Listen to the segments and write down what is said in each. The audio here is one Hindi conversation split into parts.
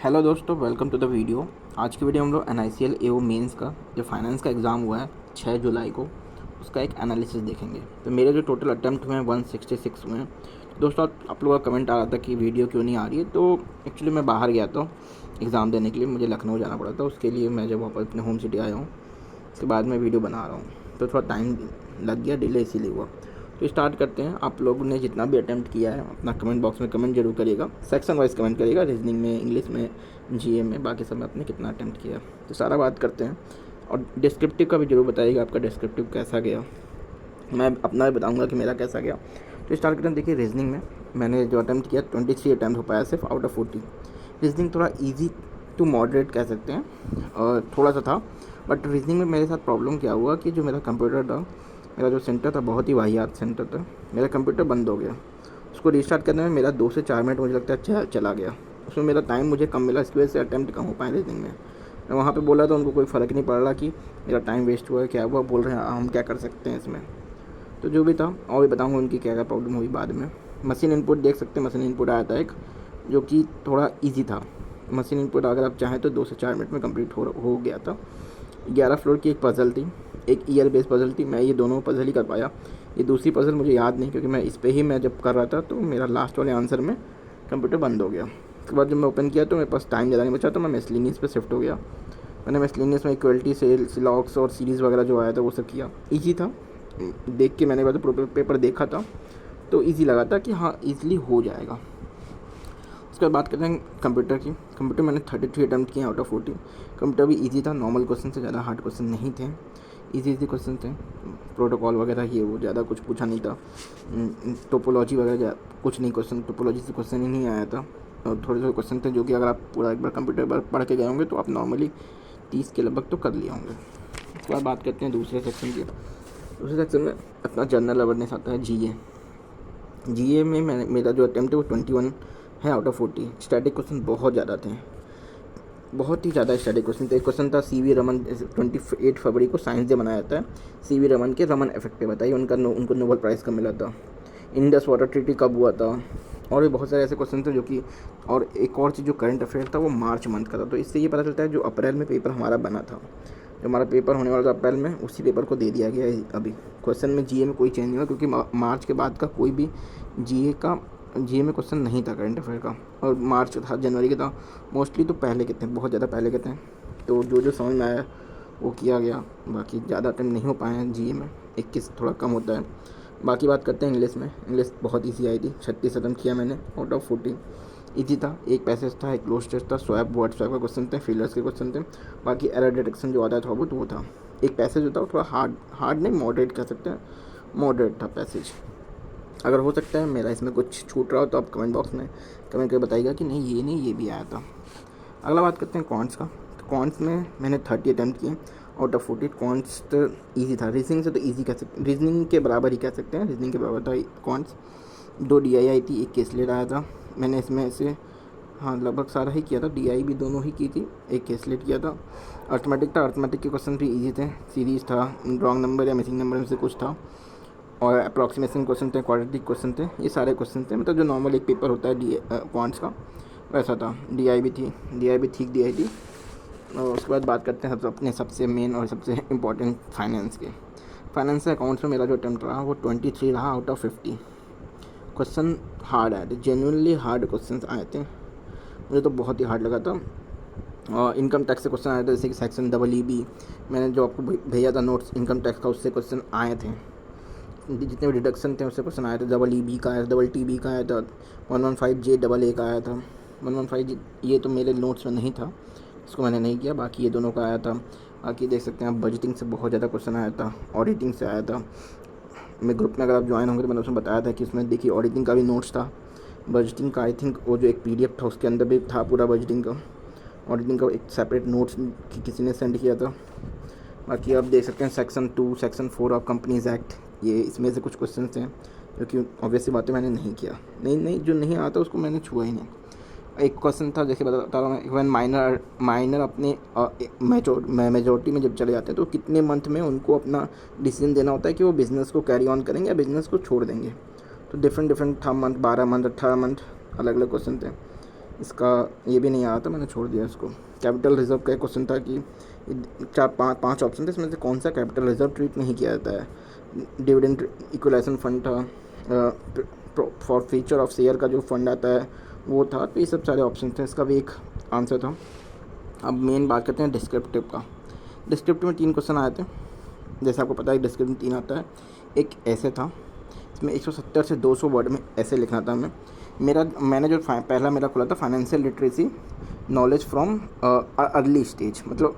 हेलो दोस्तों, वेलकम टू द वीडियो। आज की वीडियो हम लोग NICL AO मेंस का जो फाइनेंस का एग्ज़ाम हुआ है 6 जुलाई को, उसका एक एनालिसिस देखेंगे। तो मेरे जो टोटल अटैम्प्ट हुए हैं 166 हुए हैं। दोस्तों, आप लोगों का कमेंट आ रहा था कि वीडियो क्यों नहीं आ रही है। तो एक्चुअली मैं बाहर गया था एग्ज़ाम देने के लिए, मुझे लखनऊ जाना पड़ा था। उसके लिए मैं जब वापस अपने होम सिटी आया हूँ, उसके बाद मैं वीडियो बना रहा हूँ, तो थोड़ा टाइम लग गया, डिले इसीलिए हुआ। तो स्टार्ट करते हैं। आप लोगों ने जितना भी अटैम्प्ट किया है अपना कमेंट बॉक्स में कमेंट जरूर करिएगा, सेक्शन वाइज कमेंट करिएगा, रीजनिंग में, इंग्लिश में, GA में, बाकी सब में आपने कितना अटैम्प्ट किया। तो सारा बात करते हैं और डिस्क्रिप्टिव का भी जरूर बताइएगा आपका डिस्क्रिप्टिव कैसा गया। मैं अपना भी बताऊंगा कि मेरा कैसा गया। तो स्टार्ट करते हैं। देखिए, रीजनिंग में मैंने जो अटैम्प्ट किया 23 अटैम्प्ट हो पाया सिर्फ आउट ऑफ 40। रीजनिंग थोड़ा ईजी टू मॉडरेट कह सकते हैं, और थोड़ा सा था। बट रीजनिंग में मेरे साथ प्रॉब्लम क्या हुआ कि जो मेरा कंप्यूटर था, मेरा जो सेंटर था, बहुत ही वाहियात सेंटर था। मेरा कंप्यूटर बंद हो गया। उसको रीस्टार्ट करने में मेरा 2 से 4 मिनट मुझे लगता है चला गया। उसमें मेरा टाइम मुझे कम मिला, इसकी वजह से अटैम्प्ट कम हो पाए रीजनिंग में। मैं वहाँ पे बोला तो उनको कोई फ़र्क नहीं पड़ रहा कि मेरा टाइम वेस्ट हुआ है, क्या हुआ। बोल रहे हैं हम क्या कर सकते हैं इसमें। तो जो भी था, और भी बताऊँगा उनकी क्या क्या प्रॉब्लम हुई बाद में। मशीन इनपुट देख सकते हैं, मशीन इनपुट आया था एक, जो कि थोड़ा ईजी था। मशीन इनपुट अगर आप चाहें तो 2 से 4 मिनट में कंप्लीट हो गया था। 11 फ्लोर की एक पज़ल थी, एक ईयर बेस्ड पज़ल थी। मैं ये दोनों पज़ल ही कर पाया। ये दूसरी पज़ल मुझे याद नहीं, क्योंकि मैं इस पे ही मैं जब कर रहा था तो मेरा लास्ट वाले आंसर में कंप्यूटर बंद हो गया। उसके बाद जब मैं ओपन किया तो मेरे पास टाइम ज़्यादा नहीं बचा, तो मैं मिसलिनियस पे शिफ्ट हो गया। मैंने मिसलिनियस में इक्वलिटी, सेल्स, लॉग्स और सीरीज़ वगैरह जो आया था वो सब किया। ईजी था, देख के मैंने बाद पेपर देखा था तो ईजी लगा था कि हाँ ईजिली हो जाएगा। उसके बाद बात करते हैं कंप्यूटर की। कंप्यूटर मैंने 33 अटैम्प्ट किए आउट ऑफ 40। कंप्यूटर भी इजी था, नॉर्मल क्वेश्चन से, ज़्यादा हार्ड क्वेश्चन नहीं थे, इजी क्वेश्चन थे। प्रोटोकॉल वगैरह ये वो ज़्यादा कुछ पूछा नहीं था। टोपोलॉजी वगैरह कुछ नहीं, क्वेश्चन टोपोलॉजी से क्वेश्चन ही नहीं आया था। और थोड़े थोड़े क्वेश्चन थे जो कि अगर आप पूरा एक बार कंप्यूटर पर पढ़ के गए होंगे तो आप नॉर्मली 30 के लगभग तो कर लिए होंगे। उसके बाद बात करते हैं दूसरे सेक्शन की। दूसरे सेक्शन में अपना जनरल अवेयरनेस आता है, GA में मेरा जो अटैम्प्ट है वो 21 है आउट ऑफ 40। स्टैटिक क्वेश्चन बहुत ज़्यादा थे, बहुत ही ज़्यादा स्टैटिक क्वेश्चन थे। एक क्वेश्चन था CV रमन, 28 फरवरी को साइंस डे मनाया जाता है। CV रमन के रमन इफेक्ट पे बताइए उनको नोबेल प्राइज़ कब मिला था, इंडस वाटर ट्रीटी कब हुआ था, और भी बहुत सारे ऐसे क्वेश्चन थे जो कि। और एक और चीज़ जो करंट अफेयर था वो मार्च मंथ का था। तो इससे ये पता चलता है जो अप्रैल में पेपर हमारा बना था, जो हमारा पेपर होने वाला था अप्रैल में, उसी पेपर को दे दिया गया है अभी। क्वेश्चन में GA में कोई चेंज नहीं हुआ, क्योंकि मार्च के बाद का कोई भी GA में क्वेश्चन नहीं था करंट अफेयर का। और मार्च था, जनवरी के था मोस्टली, तो पहले के थे, बहुत ज़्यादा पहले के थे। तो जो समझ में आया वो किया गया। बाकी ज़्यादा अटेम्प्ट नहीं हो पाए हैं GA में, 21 थोड़ा कम होता है। बाकी बात करते हैं इंग्लिश में। इंग्लिश बहुत ईजी आई थी, 36 अटेम्प्ट किया मैंने आउट ऑफ 40। ईजी था, एक पैसेज था, एक क्लोज टेस्ट था, स्वैप वर्ड स्वैप का क्वेश्चन थे, फिलर्स के क्वेश्चन थे। बाकी एरर डिटेक्शन जो आता है थोड़ा बहुत वो था। एक पैसेज होता है वो थोड़ा हार्ड नहीं, मॉडरेट कह सकते हैं, मॉडरेट था पैसेज। अगर हो सकता है मेरा इसमें कुछ छूट रहा हो तो आप कमेंट बॉक्स में कमेंट करके बताइएगा कि नहीं ये भी आया था। अगला बात करते हैं कॉन्ट्स का। तो कॉन्ट्स में मैंने 30 अटैम्प्ट किए आउट ऑफ 40। कॉन्ट्स तो ईजी था, रीजनिंग से तो ईजी कह सकते, रीजनिंग के बराबर ही कह सकते हैं, रीजनिंग के बराबर था कॉन्ट्स। 2 DI आई थी, एक केसलेट आया था। मैंने इसमें से हाँ लगभग सारा ही किया था, DI भी दोनों ही की थी, एक केसलेट किया था। अर्थमेटिक था, अर्थमेटिक के क्वेश्चन भी ईजी थे, सीरीज था, रॉन्ग नंबर या मिसिंग नंबर में से कुछ था, और अप्रॉक्सीमेशन क्वेश्चन थे, क्वाड्रेटिक क्वेश्चन थे। ये सारे क्वेश्चन थे, मतलब जो नॉर्मल एक पेपर होता है क्वांट्स का, वैसा था। DI भी ठीक DI थी। और उसके बाद बात करते हैं अपने सबसे मेन और सबसे इम्पोर्टेंट फाइनेंस के। फाइनेंस से अकाउंट्स में मेरा जो अटैम्प्ट रहा वो 23 रहा आउट ऑफ 50। क्वेश्चन हार्ड आए थे, जेन्युइनली हार्ड क्वेश्चन आए थे, मुझे तो बहुत ही हार्ड लगा था। और इनकम टैक्स से क्वेश्चन आए थे, जैसे कि सेक्शन EE मैंने जो आपको भेजा था नोट्स इनकम टैक्स का, उससे क्वेश्चन आए थे। जितने भी डिडक्शन थे उससे क्वेश्चन आया था। EE का आया था, TB का आया था, 115JAA का आया था। 115 ये तो मेरे नोट्स में नहीं था, इसको मैंने नहीं किया। बाकी ये दोनों का आया था। बाकी देख सकते हैं आप, बजटिंग से बहुत ज़्यादा क्वेश्चन आया था, ऑडिटिंग से आया था। मेरे ग्रुप में अगर आप ज्वाइन होंगे तो मैंने उसमें बताया था कि उसमें देखिए ऑडिटिंग का भी नोट्स था, बजटिंग का आई थिंक वो जो एक PDF था उसके अंदर भी था पूरा बजटिंग का। ऑडिटिंग का एक सेपरेट नोट्स किसी ने सेंड किया था। बाकी आप देख सकते हैं section 2, section 4 of companies act, ये इसमें से कुछ क्वेश्चन हैं जो कि ऑब्वियसली बातें मैंने नहीं किया, नहीं जो नहीं आता उसको मैंने छुआ ही नहीं। एक क्वेश्चन था, जैसे बता रहा हूँ, वन माइनर अपने मेजोरिटी में जब चले जाते हैं तो कितने मंथ में उनको अपना डिसीजन देना होता है कि वो बिज़नेस को कैरी ऑन करेंगे या बिज़नेस को छोड़ देंगे। तो डिफरेंट था मंथ, 12 मंथ, 18 मंथ, अलग अलग क्वेश्चन थे। इसका ये भी नहीं आया था, मैंने छोड़ दिया इसको। कैपिटल रिजर्व का एक क्वेश्चन था कि चार पाँच ऑप्शन थे, इसमें से कौन सा कैपिटल रिजर्व ट्रीट नहीं किया जाता है। डिविडेंड इक्वलाइजेशन फंड था, फॉर फ्यूचर ऑफ शेयर का जो फंड आता है वो था। तो ये सब सारे ऑप्शन थे, इसका भी एक आंसर था। अब मेन बात करते हैं डिस्क्रिप्टिव का। डिस्क्रिप्टिव में 3 क्वेश्चन आए थे, जैसे आपको पता है डिस्क्रिप्टिव में 3 आता है। एक ऐसे था, इसमें 170 से 200 वर्ड में ऐसे लिखना था मैंने जो पहला मेरा खुला था financial literacy knowledge from early stage, मतलब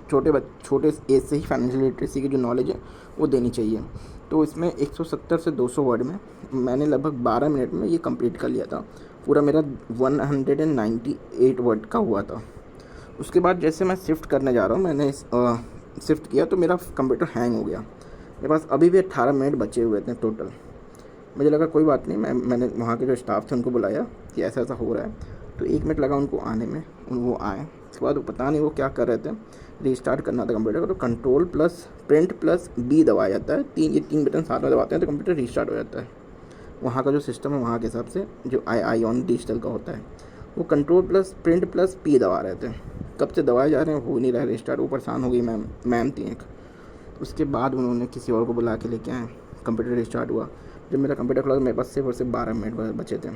छोटे एज से ही फाइनेंशियल लिटरेसी की जो नॉलेज है वो देनी चाहिए। तो इसमें 170 से 200 वर्ड में मैंने लगभग 12 मिनट में ये कंप्लीट कर लिया था। पूरा मेरा 198 वर्ड का हुआ था। उसके बाद जैसे मैं शिफ्ट करने जा रहा हूँ, मैंने शिफ्ट किया तो मेरा कंप्यूटर हैंग हो गया। मेरे पास अभी भी 18 मिनट बचे हुए थे टोटल। मुझे लगा कोई बात नहीं, मैंने वहाँ के जो स्टाफ थे उनको बुलाया कि ऐसा ऐसा हो रहा है। तो 1 मिनट लगा उनको आने में, वो आए। उसके बाद वो पता नहीं वो क्या कर रहे थे, रीस्टार्ट करना था कंप्यूटर का। तो control plus print plus B दबाया जाता है, ये तीन बटन साथ में दबाते हैं तो कंप्यूटर रीस्टार्ट हो जाता है। वहाँ का जो सिस्टम है वहाँ के हिसाब से जो आईऑन डिजिटल का होता है, वो control plus print plus P दबा रहे थे। कब से दबाए जा रहे हैं, हो नहीं रहा है रीस्टार्ट। वो परेशान हो गई मैम थी एक। उसके बाद उन्होंने किसी और को बुला के लेके आए, कंप्यूटर रीस्टार्ट हुआ। जब मेरा कंप्यूटर खुला तो मेरे पास सिर्फ और सिर्फ 12 मिनट बचे थे।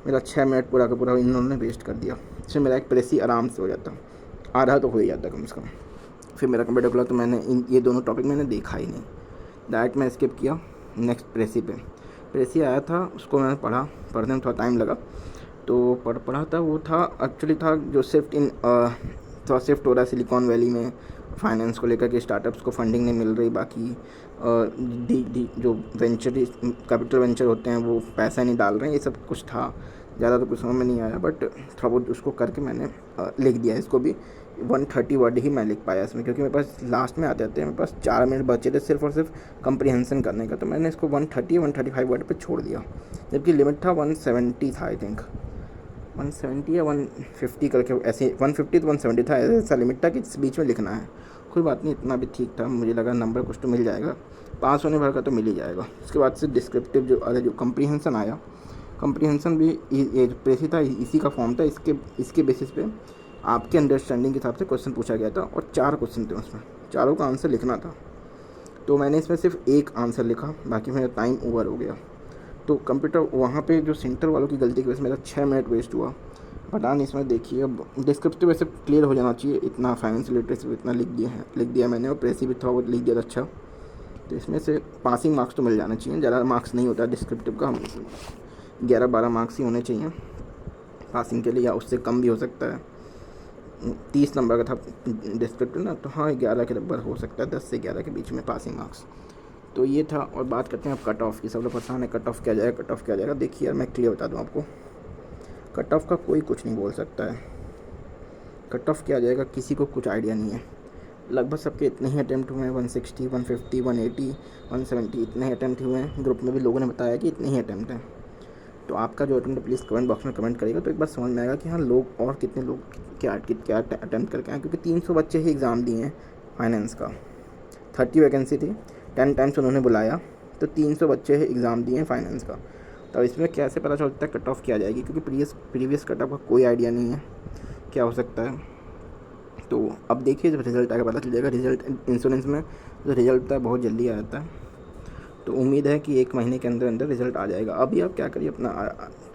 मेरा 6 मिनट पूरा का पूरा इन्होंने वेस्ट कर दिया। इसमें मेरा एक प्रेस ही आराम से हो जाता, आधा तो हो ही जाता कम से कम। फिर मेरा कंप्यूटर खुला तो मैंने ये दोनों टॉपिक मैंने देखा ही नहीं, डायरेक्ट मैं स्किप किया नेक्स्ट प्रेसी पे। प्रेसी आया था, उसको मैंने पढ़ने में थोड़ा टाइम लगा। तो पढ़ा था, वो था एक्चुअली था जो थोड़ा शिफ्ट हो रहा है सिलिकॉन वैली में फाइनेंस को लेकर के, स्टार्टअप्स को फंडिंग नहीं मिल रही, बाकी जो कैपिटल वेंचर होते हैं वो पैसा नहीं डाल रहे हैं, ये सब कुछ था। ज़्यादा तो कुछ समझ में नहीं आया, बट थोड़ा बहुत उसको करके मैंने लिख दिया। इसको भी 130 वर्ड ही मैं लिख पाया इसमें, क्योंकि मेरे पास लास्ट में आते थे, मेरे पास 4 मिनट बचे थे सिर्फ और सिर्फ कंप्रीहेंशन करने का। तो मैंने इसको 135 वर्ड पे छोड़ दिया, जबकि लिमिट था 170 था, आई थिंक 170 या 150 करके, ऐसे 150 तो 170 था, ऐसा लिमिट था कि इस बीच में लिखना है। कोई बात नहीं, इतना भी ठीक था। मुझे लगा नंबर कुछ तो मिल जाएगा, पास होने भर का तो मिल ही जाएगा। उसके बाद से डिस्क्रिप्टिव जो कंप्रीहेंशन आया, कंप्रीहेंशन भी ये प्रेसी था, इसी का फॉर्म था। इसके बेसिस पे आपके अंडरस्टैंडिंग के हिसाब से क्वेश्चन पूछा गया था, और 4 क्वेश्चन थे उसमें, चारों का आंसर लिखना था। तो मैंने इसमें सिर्फ एक आंसर लिखा, बाकी मेरा टाइम ओवर हो गया। तो कंप्यूटर वहाँ पे जो सेंटर वालों की गलती की वजह से मेरा 6 मिनट वेस्ट हुआ। पता नहीं, इसमें देखिए अब डिस्क्रिप्टिव वैसे क्लियर हो जाना चाहिए। इतना फाइनेंशियल लिटरेसी इतना लिख दिया मैंने, और प्रेसी भी थोड़ा बहुत लिख दिया था अच्छा। तो इसमें से पासिंग मार्क्स तो मिल जाना चाहिए, ज़्यादा मार्क्स नहीं होता डिस्क्रिप्टिव का, 11-12 मार्क्स ही होने चाहिए पासिंग के लिए, या उससे कम भी हो सकता है। 30 नंबर का था डिस्क्रिप्टिव ना, तो हाँ 11 के लगभग हो सकता है, 10 से 11 के बीच में पासिंग मार्क्स। तो ये था। और बात करते हैं अब कट ऑफ की। सब लोग परेशान है कट ऑफ क्या जाएगा, कट ऑफ क्या जाएगा। देखिए यार, मैं क्लियर बता दूँ आपको, कट ऑफ का कोई कुछ नहीं बोल सकता है। कट ऑफ क्या जाएगा किसी को कुछ आइडिया नहीं है। लगभग सबके इतने ही अटैम्प्ट हुए हैं, 160, 150, 180, 170 इतने ही अटैम्प्ट हुए हैं। ग्रुप में भी लोगों ने बताया कि इतने ही अटैम्प्ट हैं। तो आपका जो अटैम्प्ट प्लीज़ कमेंट बॉक्स में कमेंट करिएगा, तो एक बार समझ में आएगा कि हाँ लोग और कितने लोग क्या अटैम्प्ट करके आए। क्योंकि 300 बच्चे ही एग्ज़ाम दिए हैं फाइनेंस का, 30 वैकेंसी थी, 10 टाइम्स उन्होंने बुलाया, तो 300 बच्चे ही एग्ज़ाम दिए हैं फाइनेंस का। तो इसमें कैसे पता चलता है कट ऑफ क्या जाएगी, क्योंकि प्रीवियस कट ऑफ का कोई आइडिया नहीं है क्या हो सकता है। तो अब देखिए जब रिज़ल्ट आएगा पता चल जाएगा। रिज़ल्ट इंश्योरेंस में जो रिज़ल्ट होता है बहुत जल्दी आ जाता है, तो उम्मीद है कि 1 महीने के अंदर अंदर रिज़ल्ट आ जाएगा। अभी आप क्या करिए, अपना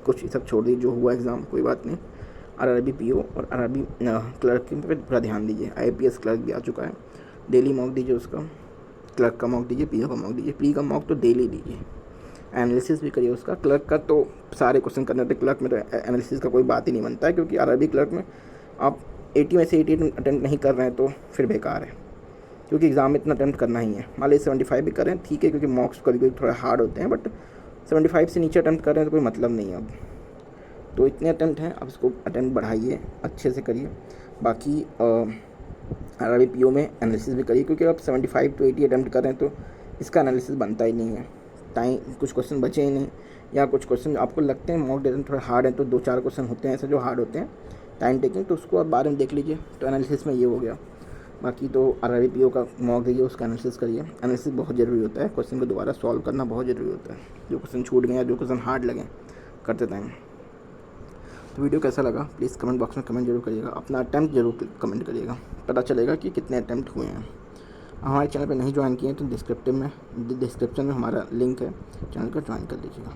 कुछ सब छोड़ दीजिए, जो हुआ एग्ज़ाम कोई बात नहीं। आरआरबी पीओ और आरआरबी क्लर्क पे पूरा ध्यान दीजिए। आईपीएस क्लर्क भी आ चुका है, डेली मॉक दीजिए उसका, क्लर्क का मॉक दीजिए, पीओ का मॉक दीजिए। पी का मॉक तो डेली दीजिए, एनालिसिस भी करिए उसका। क्लर्क का तो सारे क्वेश्चन करने होते, क्लर्क में तो एनालिसिस का कोई बात ही नहीं बनता है, क्योंकि आरआरबी क्लर्क में आप 80 में से 80 अटैम्प्ट नहीं कर रहे हैं तो फिर बेकार है, क्योंकि एग्ज़ाम में इतना अटैम्प्ट करना ही है। मान लीजिए 75 भी करें ठीक है, क्योंकि मॉक्स कभी कभी थोड़ा हार्ड होते हैं, बट 75 से नीचे अटैम्प्ट कर रहे हैं तो कोई मतलब नहीं है अब। तो इतने अटैम्प्ट हैं, अब इसको अटैम्प्ट बढ़ाइए, अच्छे से करिए। बाकी आरआरबी पीओ में एनालिसिस भी करिए, क्योंकि अब 75 to 80 अटैम्प्ट कर रहे हैं तो इसका एनालिसिस बनता ही नहीं है। टाइम कुछ क्वेश्चन बचे ही नहीं, या कुछ क्वेश्चन आपको लगते हैं मॉक डेट थोड़ा हार्ड है, तो 2-4 क्वेश्चन होते हैं ऐसे जो हार्ड होते हैं टाइम टेकिंग, तो उसको आप बाद में देख लीजिए। तो एनालिसिस में ये हो गया। बाकी तो आरआरबी पीओ का मॉक दीजिए, उसका एनालिसिस करिए। एनालिसिस बहुत ज़रूरी होता है, क्वेश्चन को दोबारा सॉल्व करना बहुत ज़रूरी होता है, जो क्वेश्चन छूट गए या जो क्वेश्चन हार्ड लगे करते टाइम। तो वीडियो कैसा लगा प्लीज़ कमेंट बॉक्स में कमेंट जरूर करिएगा, अपना अटैम्प्ट जरूर कमेंट करिएगा, पता चलेगा कि कितने अटैम्प्ट हुए हैं। हमारे चैनल पर नहीं ज्वाइन किए हैं तो डिस्क्रिप्शन में हमारा लिंक है, चैनल को ज्वाइन कर लीजिएगा।